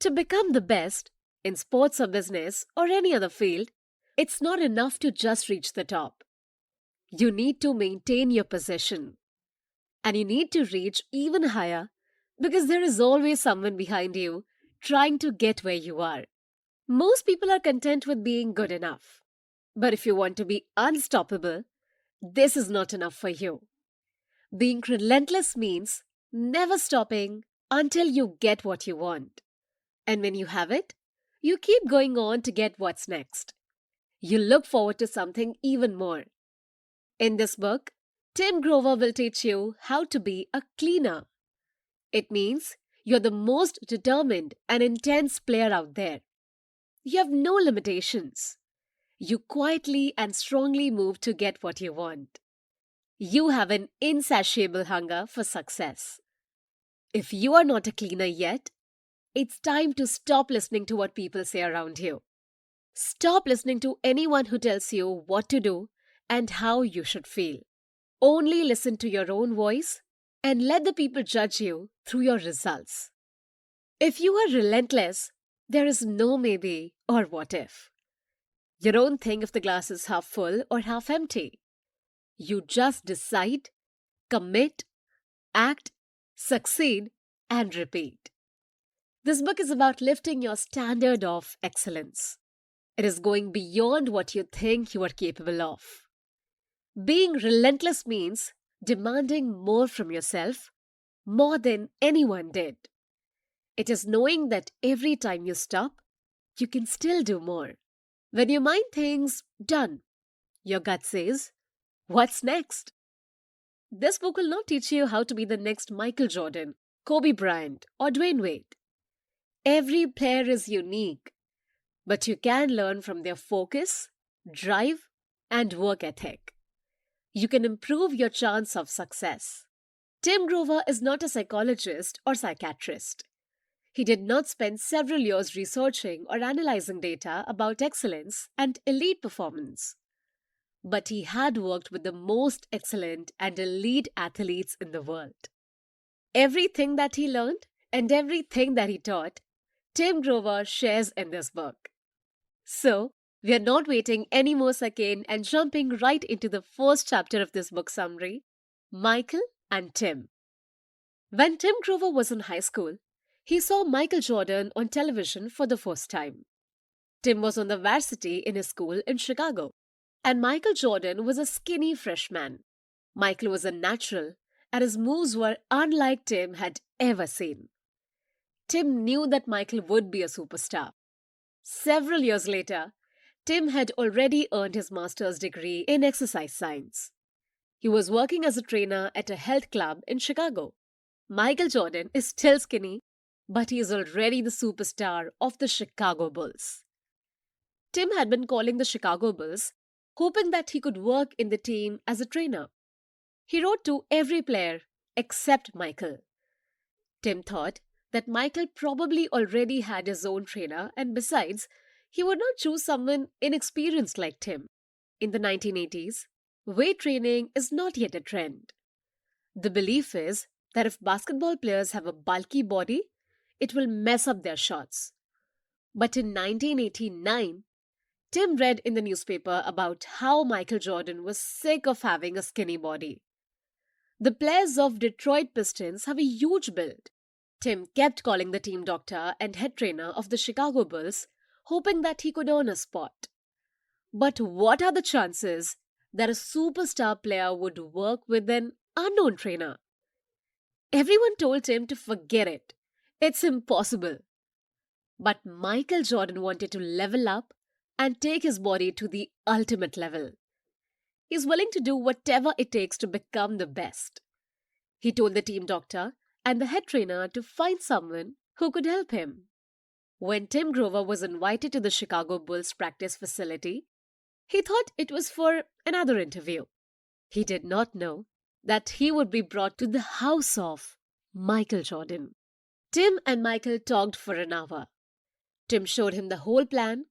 To become the best, in sports or business or any other field, it's not enough to just reach the top. You need to maintain your position. And you need to reach even higher because there is always someone behind you trying to get where you are. Most people are content with being good enough. But if you want to be unstoppable, this is not enough for you. Being relentless means never stopping until you get what you want. And when you have it, you keep going on to get what's next. You look forward to something even more. In this book, Tim Grover will teach you how to be a cleaner. It means you're the most determined and intense player out there. You have no limitations. You quietly and strongly move to get what you want. You have an insatiable hunger for success. If you are not a cleaner yet, it's time to stop listening to what people say around you. Stop listening to anyone who tells you what to do and how you should feel. Only listen to your own voice and let the people judge you through your results. If you are relentless, there is no maybe or what if. You don't think if the glass is half full or half empty. You just decide, commit, act, succeed, and repeat. This book is about lifting your standard of excellence. It is going beyond what you think you are capable of. Being relentless means demanding more from yourself, more than anyone did. It is knowing that every time you stop, you can still do more. When your mind thinks, done, your gut says, what's next? This book will not teach you how to be the next Michael Jordan, Kobe Bryant, or Dwayne Wade. Every player is unique, but you can learn from their focus, drive, and work ethic. You can improve your chance of success. Tim Grover is not a psychologist or psychiatrist. He did not spend several years researching or analyzing data about excellence and elite performance. But he had worked with the most excellent and elite athletes in the world. Everything that he learned and everything that he taught, Tim Grover shares in this book. So, we are not waiting any more second and jumping right into the first chapter of this book summary, Michael and Tim. When Tim Grover was in high school, he saw Michael Jordan on television for the first time. Tim was on the varsity in his school in Chicago, and Michael Jordan was a skinny freshman. Michael was a natural, and his moves were unlike Tim had ever seen. Tim knew that Michael would be a superstar. Several years later, Tim had already earned his master's degree in exercise science. He was working as a trainer at a health club in Chicago. Michael Jordan is still skinny, but he is already the superstar of the Chicago Bulls. Tim had been calling the Chicago Bulls, hoping that he could work in the team as a trainer. He wrote to every player except Michael. Tim thought that Michael probably already had his own trainer, and besides, he would not choose someone inexperienced like Tim. In the 1980s, weight training is not yet a trend. The belief is that if basketball players have a bulky body, it will mess up their shots. But in 1989, Tim read in the newspaper about how Michael Jordan was sick of having a skinny body. The players of Detroit Pistons have a huge build. Tim kept calling the team doctor and head trainer of the Chicago Bulls, hoping that he could earn a spot. But what are the chances that a superstar player would work with an unknown trainer? Everyone told Tim to forget it. It's impossible. But Michael Jordan wanted to level up and take his body to the ultimate level. He's willing to do whatever it takes to become the best. He told the team doctor and the head trainer to find someone who could help him. When Tim Grover was invited to the Chicago Bulls practice facility, he thought it was for another interview. He did not know that he would be brought to the house of Michael Jordan. Tim and Michael talked for an hour. Tim showed him the whole plan,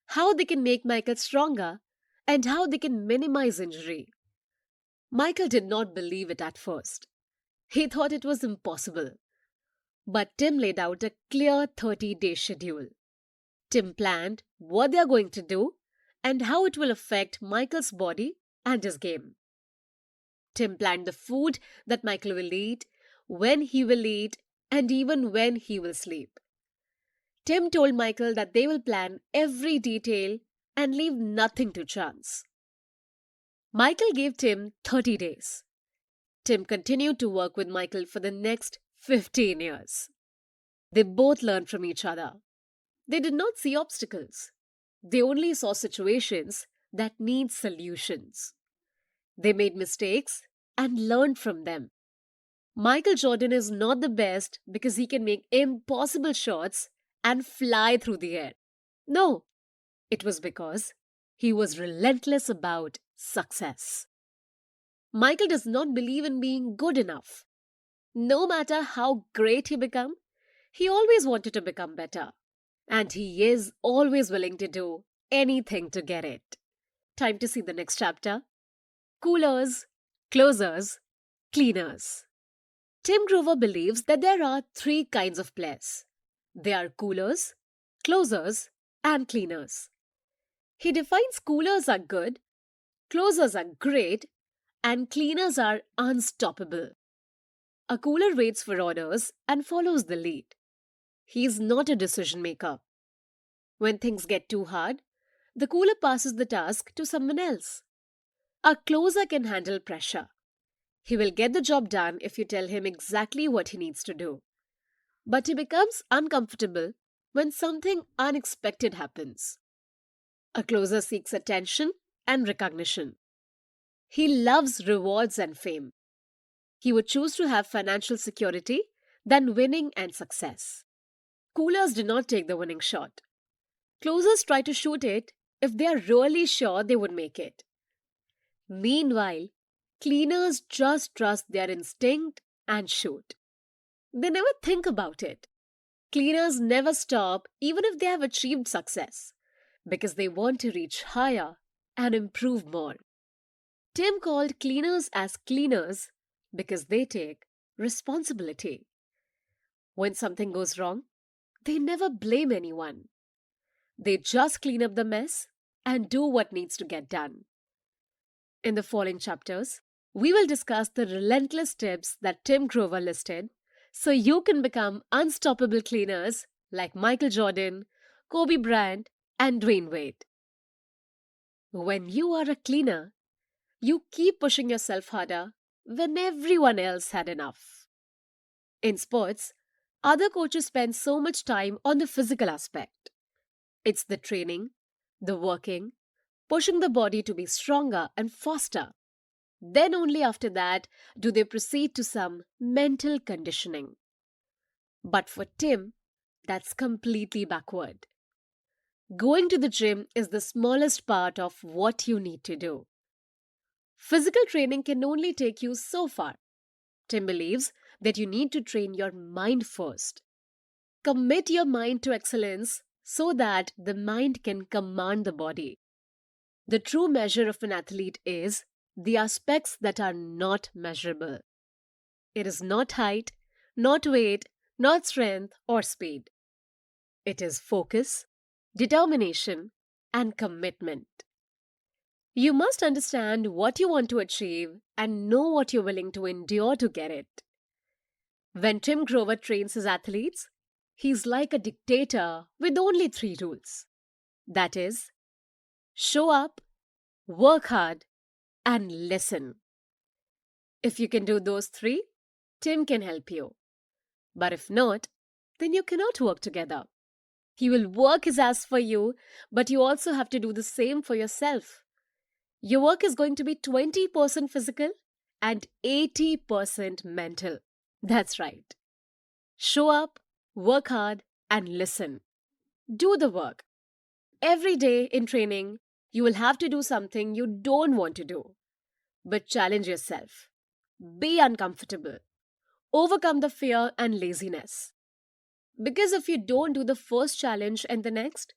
how they can make Michael stronger, and how they can minimize injury. Michael did not believe it at first. He thought it was impossible. But Tim laid out a clear 30-day schedule. Tim planned what they are going to do and how it will affect Michael's body and his game. Tim planned the food that Michael will eat, when he will eat, and even when he will sleep. Tim told Michael that they will plan every detail and leave nothing to chance. Michael gave Tim 30 days. Tim continued to work with Michael for the next 15 years. They both learned from each other. They did not see obstacles. They only saw situations that need solutions. They made mistakes and learned from them. Michael Jordan is not the best because he can make impossible shots and fly through the air. No, it was because he was relentless about success. Michael does not believe in being good enough. No matter how great he become, he always wanted to become better. And he is always willing to do anything to get it. Time to see the next chapter. Coolers, closers, cleaners. Tim Grover believes that there are three kinds of players. They are coolers, closers, and cleaners. He defines coolers are good, closers are great, and cleaners are unstoppable. A cooler waits for orders and follows the lead. He is not a decision maker. When things get too hard, the cooler passes the task to someone else. A closer can handle pressure. He will get the job done if you tell him exactly what he needs to do. But he becomes uncomfortable when something unexpected happens. A closer seeks attention and recognition. He loves rewards and fame. He would choose to have financial security than winning and success. Coolers do not take the winning shot. Closers try to shoot it if they are really sure they would make it. Meanwhile, cleaners just trust their instinct and shoot. They never think about it. Cleaners never stop even if they have achieved success because they want to reach higher and improve more. Tim called cleaners as cleaners because they take responsibility. When something goes wrong, they never blame anyone. They just clean up the mess and do what needs to get done. In the following chapters, we will discuss the relentless tips that Tim Grover listed so you can become unstoppable cleaners like Michael Jordan, Kobe Bryant, and Dwayne Wade. When you are a cleaner, you keep pushing yourself harder when everyone else had enough. In sports, other coaches spend so much time on the physical aspect. It's the training, the working, pushing the body to be stronger and faster. Then only after that do they proceed to some mental conditioning. But for Tim, that's completely backward. Going to the gym is the smallest part of what you need to do. Physical training can only take you so far. Tim believes that you need to train your mind first. Commit your mind to excellence so that the mind can command the body. The true measure of an athlete is the aspects that are not measurable. It is not height, not weight, not strength or speed. It is focus, determination, and commitment. You must understand what you want to achieve and know what you're willing to endure to get it. When Tim Grover trains his athletes, he's like a dictator with only three rules. That is, show up, work hard, and listen. If you can do those three, Tim can help you. But if not, then you cannot work together. He will work his ass for you, but you also have to do the same for yourself. Your work is going to be 20% physical and 80% mental. That's right. Show up, work hard, and listen. Do the work. Every day in training, you will have to do something you don't want to do. But challenge yourself. Be uncomfortable. Overcome the fear and laziness. Because if you don't do the first challenge and the next,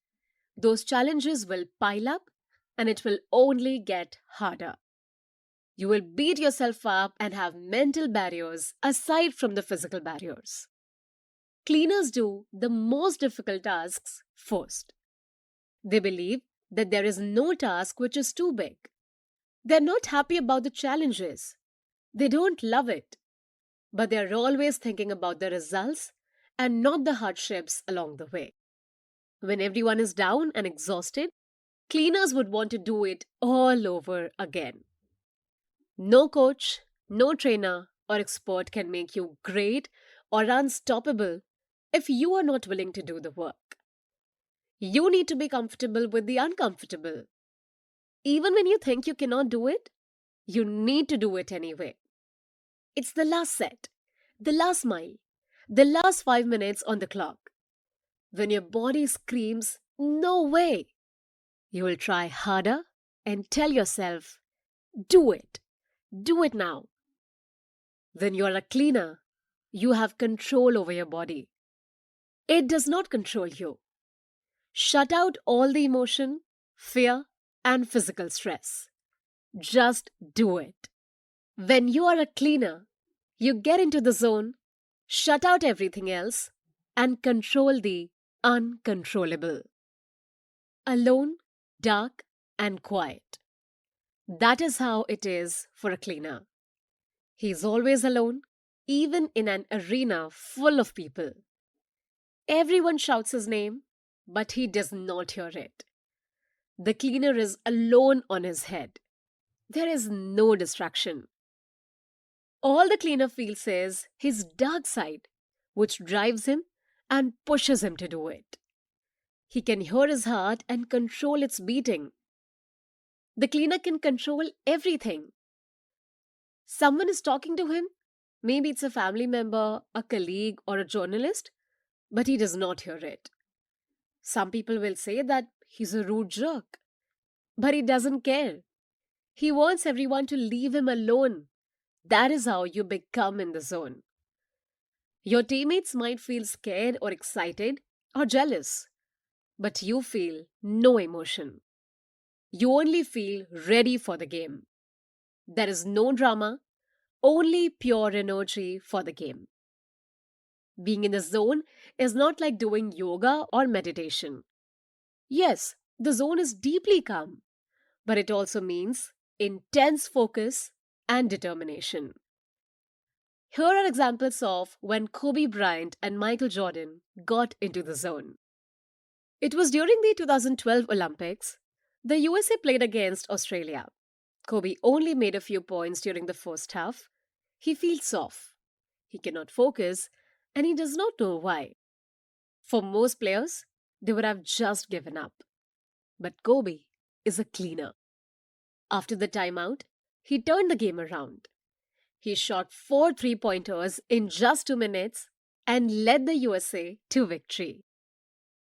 those challenges will pile up and it will only get harder. You will beat yourself up and have mental barriers aside from the physical barriers. Cleaners do the most difficult tasks first. They believe that there is no task which is too big. They're not happy about the challenges. They don't love it, but they're always thinking about the results and not the hardships along the way. When everyone is down and exhausted, cleaners would want to do it all over again. No coach, no trainer or expert can make you great or unstoppable if you are not willing to do the work. You need to be comfortable with the uncomfortable. Even when you think you cannot do it, you need to do it anyway. It's the last set, the last mile, the last 5 minutes on the clock. When your body screams, "No way!" you will try harder and tell yourself, "Do it! Do it now!" When you're a cleaner, you have control over your body. It does not control you. Shut out all the emotion, fear, and physical stress. Just do it. When you are a cleaner, you get into the zone, shut out everything else, and control the uncontrollable. Alone, dark, and quiet. That is how it is for a cleaner. He's always alone, even in an arena full of people. Everyone shouts his name, but he does not hear it. The cleaner is alone on his head. There is no distraction. All the cleaner feels is his dark side, which drives him and pushes him to do it. He can hear his heart and control its beating. The cleaner can control everything. Someone is talking to him. Maybe it's a family member, a colleague, or a journalist, but he does not hear it. Some people will say that he's a rude jerk, but he doesn't care. He wants everyone to leave him alone. That is how you become in the zone. Your teammates might feel scared or excited or jealous, but you feel no emotion. You only feel ready for the game. There is no drama, only pure energy for the game. Being in the zone is not like doing yoga or meditation. Yes, the zone is deeply calm, but it also means intense focus and determination. Here are examples of when Kobe Bryant and Michael Jordan got into the zone. It was during the 2012 Olympics. The USA played against Australia. Kobe only made a few points during the first half. He feels off. He cannot focus and he does not know why. For most players, they would have just given up. But Kobe is a cleaner. After the timeout, he turned the game around. He shot 4 3-pointers in just 2 minutes and led the USA to victory.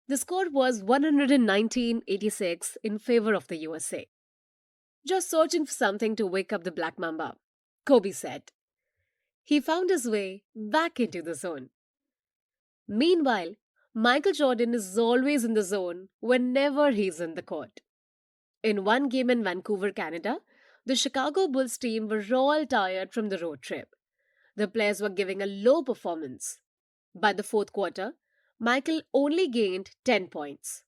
The score was 119-86 in favor of the USA. Just searching for something to wake up the Black Mamba, Kobe said. He found his way back into the zone. Meanwhile, Michael Jordan is always in the zone whenever he's in the court. In one game in Vancouver, Canada, the Chicago Bulls team were all tired from the road trip. The players were giving a low performance. By the fourth quarter, Michael only gained 10 points.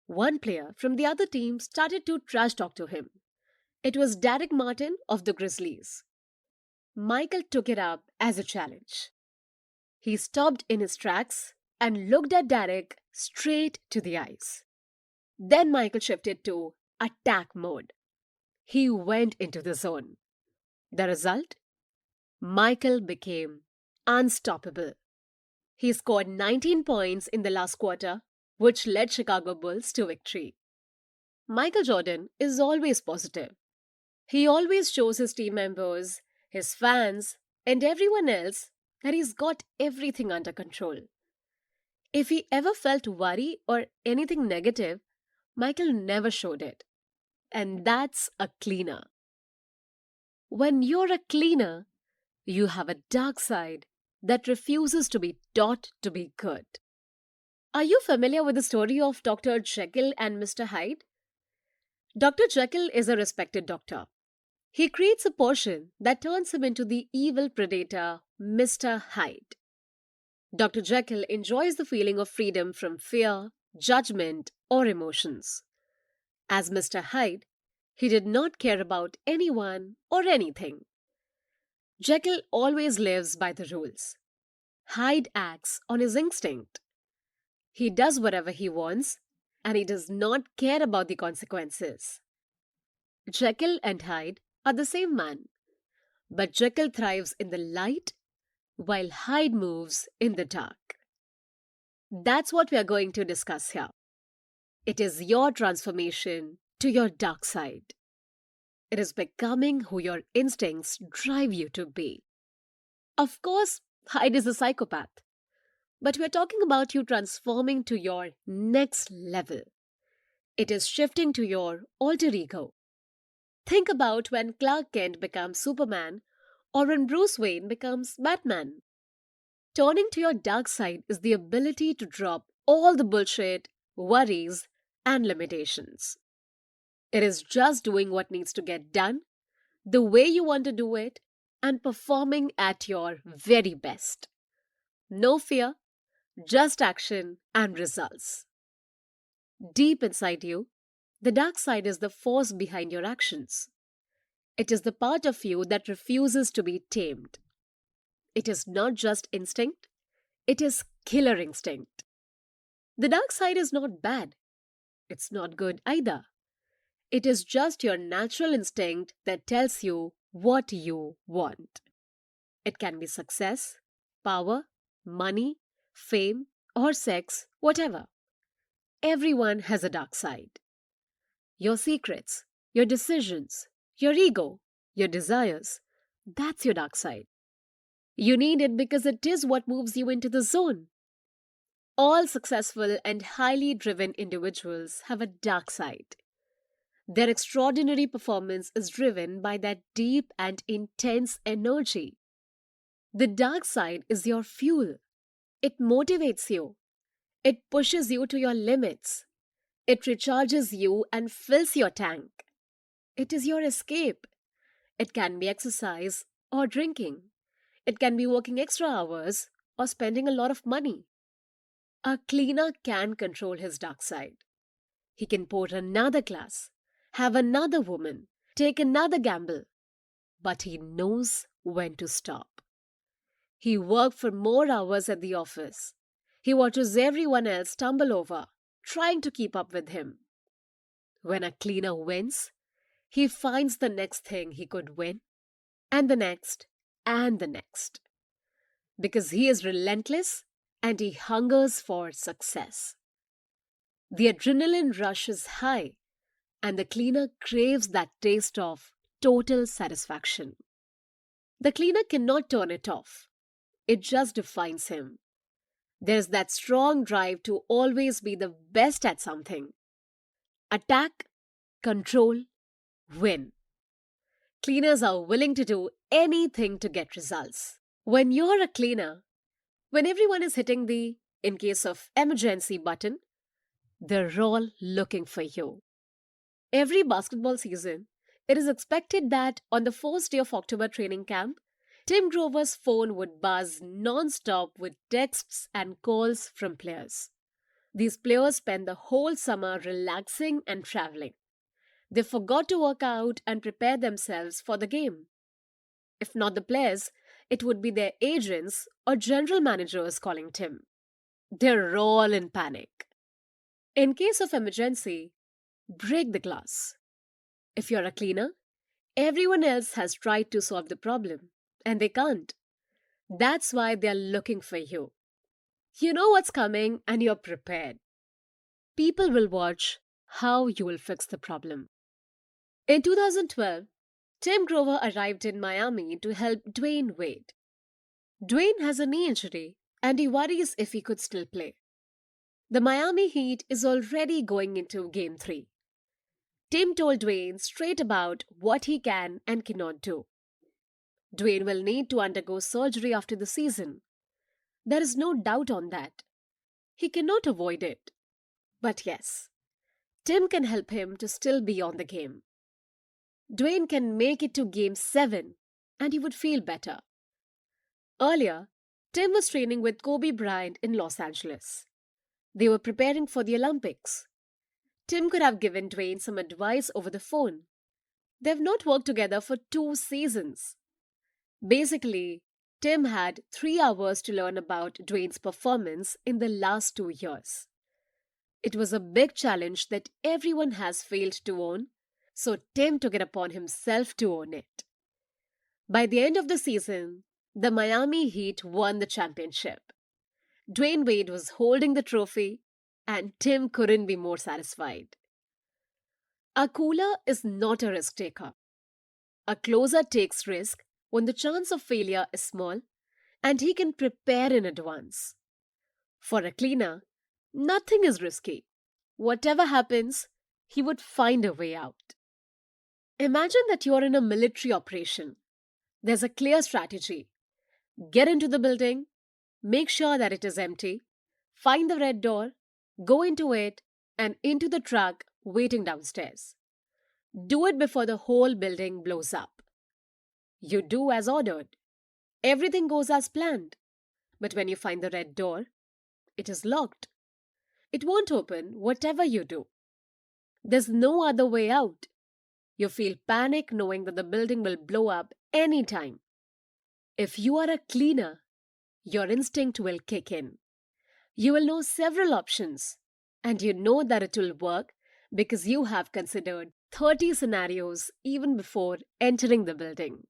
One player from the other team started to trash talk to him. It was Derek Martin of the Grizzlies. Michael took it up as a challenge. He stopped in his tracks and looked at Derek straight to the eyes. Then Michael shifted to attack mode. He went into the zone. The result? Michael became unstoppable. He scored 19 points in the last quarter, which led Chicago Bulls to victory. Michael Jordan is always positive. He always shows his team members, his fans, and everyone else that he's got everything under control. If he ever felt worry or anything negative, Michael never showed it. And that's a cleaner. When you're a cleaner, you have a dark side that refuses to be taught to be good. Are you familiar with the story of Dr. Jekyll and Mr. Hyde? Dr. Jekyll is a respected doctor. He creates a potion that turns him into the evil predator, Mr. Hyde. Dr. Jekyll enjoys the feeling of freedom from fear, judgment, or emotions. As Mr. Hyde, he did not care about anyone or anything. Jekyll always lives by the rules. Hyde acts on his instinct. He does whatever he wants, and he does not care about the consequences. Jekyll and Hyde are the same man, but Jekyll thrives in the light while Hyde moves in the dark. That's what we are going to discuss here. It is your transformation to your dark side. It is becoming who your instincts drive you to be. Of course, Hyde is a psychopath, but we're talking about you transforming to your next level. It is shifting to your alter ego. Think about when Clark Kent becomes Superman or when Bruce Wayne becomes Batman. Turning to your dark side is the ability to drop all the bullshit, worries, and limitations. It is just doing what needs to get done, the way you want to do it, and performing at your very best. No fear, just action and results. Deep inside you, the dark side is the force behind your actions. It is the part of you that refuses to be tamed. It is not just instinct, it is killer instinct. The dark side is not bad. It's not good either. It is just your natural instinct that tells you what you want. It can be success, power, money, fame, or sex, whatever. Everyone has a dark side. Your secrets, your decisions, your ego, your desires. That's your dark side. You need it because it is what moves you into the zone. All successful and highly driven individuals have a dark side. Their extraordinary performance is driven by that deep and intense energy. The dark side is your fuel. It motivates you. It pushes you to your limits. It recharges you and fills your tank. It is your escape. It can be exercise or drinking. It can be working extra hours or spending a lot of money. A cleaner can control his dark side. He can pour another glass, have another woman, take another gamble, but he knows when to stop. He works for more hours at the office. He watches everyone else stumble over, trying to keep up with him. When a cleaner wins, he finds the next thing he could win, and the next, and the next. Because he is relentless and he hungers for success. The adrenaline rush is high, and the cleaner craves that taste of total satisfaction. The cleaner cannot turn it off. It just defines him. There's that strong drive to always be the best at something. Attack, control, win. Cleaners are willing to do anything to get results. When you're a cleaner, when everyone is hitting the in case of emergency button, they're all looking for you. Every basketball season, it is expected that on the first day of October training camp, Tim Grover's phone would buzz non-stop with texts and calls from players. These players spend the whole summer relaxing and traveling. They forgot to work out and prepare themselves for the game. If not the players, it would be their agents or general managers calling Tim. They're all in panic. In case of emergency, break the glass. If you're a cleaner, everyone else has tried to solve the problem, and they can't. That's why they're looking for you. You know what's coming and you're prepared. People will watch how you will fix the problem. In 2012, Tim Grover arrived in Miami to help Dwayne Wade. Dwayne has a knee injury and he worries if he could still play. The Miami Heat is already going into Game 3. Tim told Dwayne straight about what he can and cannot do. Dwayne will need to undergo surgery after the season. There is no doubt on that. He cannot avoid it. But yes, Tim can help him to still be on the game. Dwayne can make it to Game 7 and he would feel better. Earlier, Tim was training with Kobe Bryant in Los Angeles. They were preparing for the Olympics. Tim could have given Dwayne some advice over the phone. They've not worked together for 2 seasons. Basically, Tim had 3 hours to learn about Dwayne's performance in the last 2 years. It was a big challenge that everyone has failed to own, so Tim took it upon himself to own it. By the end of the season, the Miami Heat won the championship. Dwayne Wade was holding the trophy, and Tim couldn't be more satisfied. A cooler is not a risk taker. A closer takes risk when the chance of failure is small and he can prepare in advance. For a cleaner, nothing is risky. Whatever happens, he would find a way out. Imagine that you're in a military operation. There's a clear strategy. Get into the building, make sure that it is empty, find the red door, go into it, and into the truck waiting downstairs. Do it before the whole building blows up. You do as ordered. Everything goes as planned. But when you find the red door, it is locked. It won't open whatever you do. There's no other way out. You feel panic knowing that the building will blow up any time. If you are a cleaner, your instinct will kick in. You will know several options, and you know that it will work because you have considered 30 scenarios even before entering the building.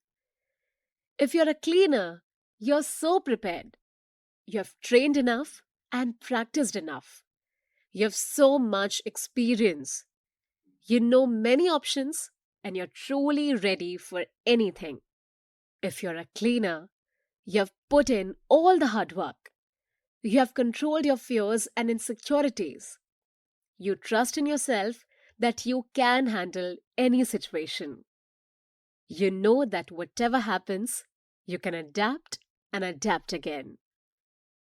If you're a cleaner, you're so prepared. You have trained enough and practiced enough. You have so much experience. You know many options and you're truly ready for anything. If you're a cleaner, you have put in all the hard work. You have controlled your fears and insecurities. You trust in yourself that you can handle any situation. You know that whatever happens, you can adapt and adapt again.